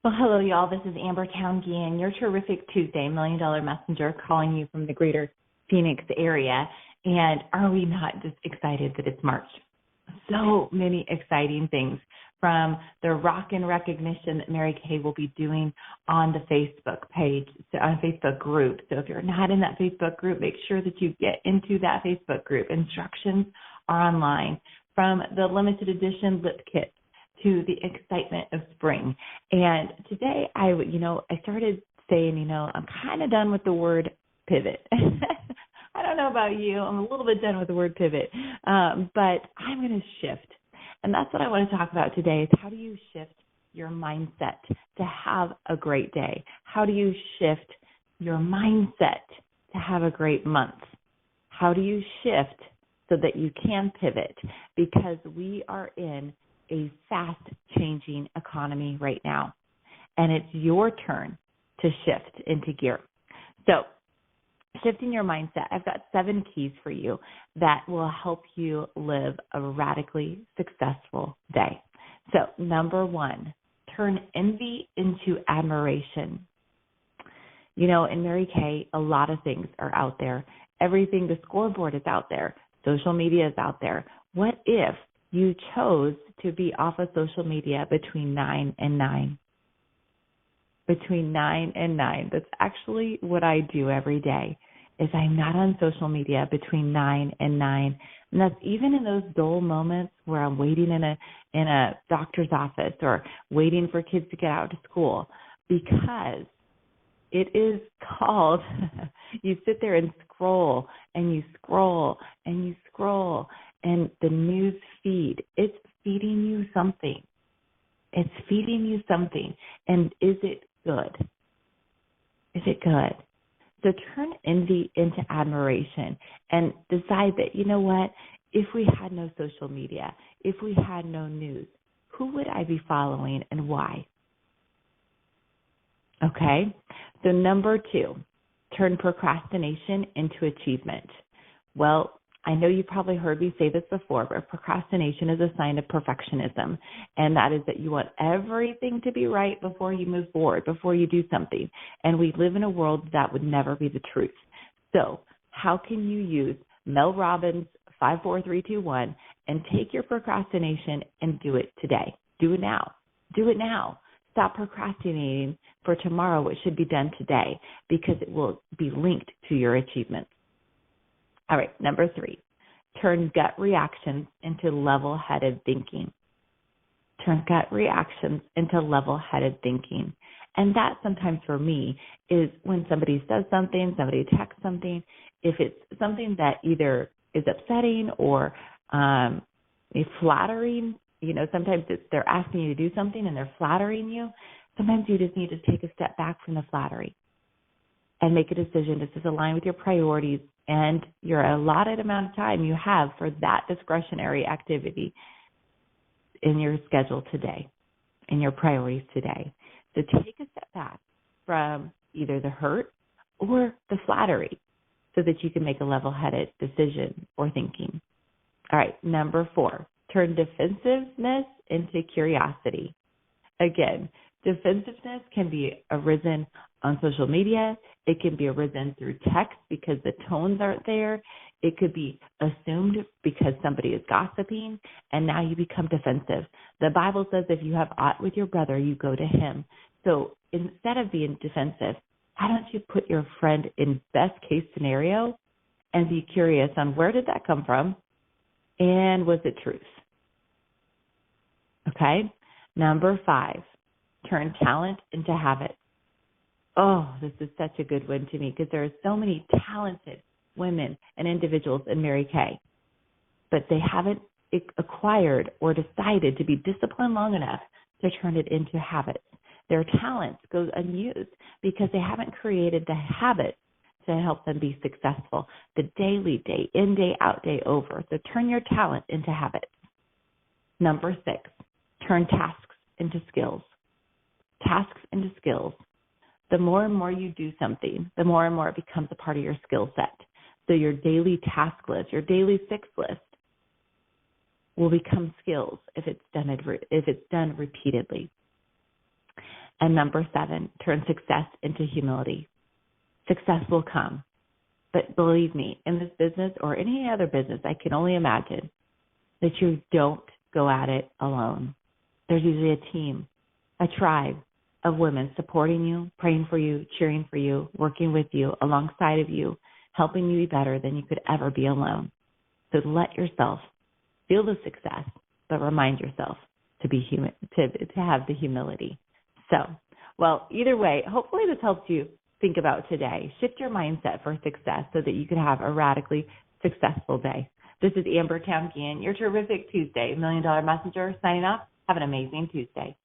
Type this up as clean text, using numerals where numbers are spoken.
Well, hello, y'all. This is Amber Town Geehan, your terrific Tuesday $1 Million Messenger, calling you from the greater Phoenix area. And are we not just excited that it's March? So many exciting things, from the rockin' recognition that Mary Kay will be doing on the Facebook page, on Facebook group. So if you're not in that Facebook group, make sure that you get into that Facebook group. Instructions are online, from the limited edition lip kit to the excitement of spring. And today I started saying, I'm kind of done with the word pivot. I don't know about you. I'm a little bit done with the word pivot, but I'm going to shift. And that's what I want to talk about today, is how do you shift your mindset to have a great day? How do you shift your mindset to have a great month? How do you shift so that you can pivot? Because we are in a fast-changing economy right now, and it's your turn to shift into gear. So shifting your mindset, I've got 7 keys for you that will help you live a radically successful day. So number 1, turn envy into admiration. In Mary Kay, a lot of things are out there. Everything, the scoreboard is out there. Social media is out there. What if you chose to be off of social media between 9 and 9? Between 9 and 9. That's actually what I do every day, is I'm not on social media between 9 and 9. And that's even in those dull moments where I'm waiting in a doctor's office or waiting for kids to get out of school, because it is called, you sit there and scroll and you scroll and you scroll, and the news feed, it's feeding you something. It's feeding you something. And is it good? Is it good? So turn envy into admiration and decide that, you know what, if we had no social media, if we had no news, who would I be following and why? Okay? So number 2, turn procrastination into achievement. Well, I know you probably heard me say this before, but procrastination is a sign of perfectionism, and that is that you want everything to be right before you move forward, before you do something. And we live in a world that would never be the truth. So how can you use Mel Robbins' 5, 4, 3, 2, 1 and take your procrastination and do it today? Do it now. Do it now. Stop procrastinating for tomorrow. It should be done today, because it will be linked to your achievements. All right, number 3, turn gut reactions into level-headed thinking. Turn gut reactions into level-headed thinking. And that sometimes for me is when somebody says something, somebody texts something, if it's something that either is upsetting or flattering, sometimes they're asking you to do something and they're flattering you. Sometimes you just need to take a step back from the flattery and make a decision. Does this align with your priorities and your allotted amount of time you have for that discretionary activity in your schedule today, in your priorities today? So take a step back from either the hurt or the flattery so that you can make a level-headed decision or thinking. All right, number 4, turn defensiveness into curiosity. Again, defensiveness can be arisen on social media. It can be arisen through text because the tones aren't there. It could be assumed because somebody is gossiping, and now you become defensive. The Bible says if you have aught with your brother, you go to him. So instead of being defensive, why don't you put your friend in best case scenario and be curious on where did that come from and was it truth? Okay? Number 5, turn talent into habit. Oh, this is such a good one to me, because there are so many talented women and individuals in Mary Kay, but they haven't acquired or decided to be disciplined long enough to turn it into habits. Their talents go unused because they haven't created the habits to help them be successful. The daily, day in, day out, day over. So turn your talent into habits. Number 6, turn tasks into skills. Tasks into skills. The more and more you do something, the more and more it becomes a part of your skill set. So your daily task list, your daily 6 list will become skills if it's done repeatedly. And number 7, turn success into humility. Success will come. But believe me, in this business or any other business, I can only imagine that you don't go at it alone. There's usually a team, a tribe of women supporting you, praying for you, cheering for you, working with you, alongside of you, helping you be better than you could ever be alone. So let yourself feel the success, but remind yourself to be human, to have the humility. So, well, either way, hopefully this helps you think about today. Shift your mindset for success so that you can have a radically successful day. This is Amber Geehan, your terrific Tuesday $1 Million Messenger, signing off. Have an amazing Tuesday.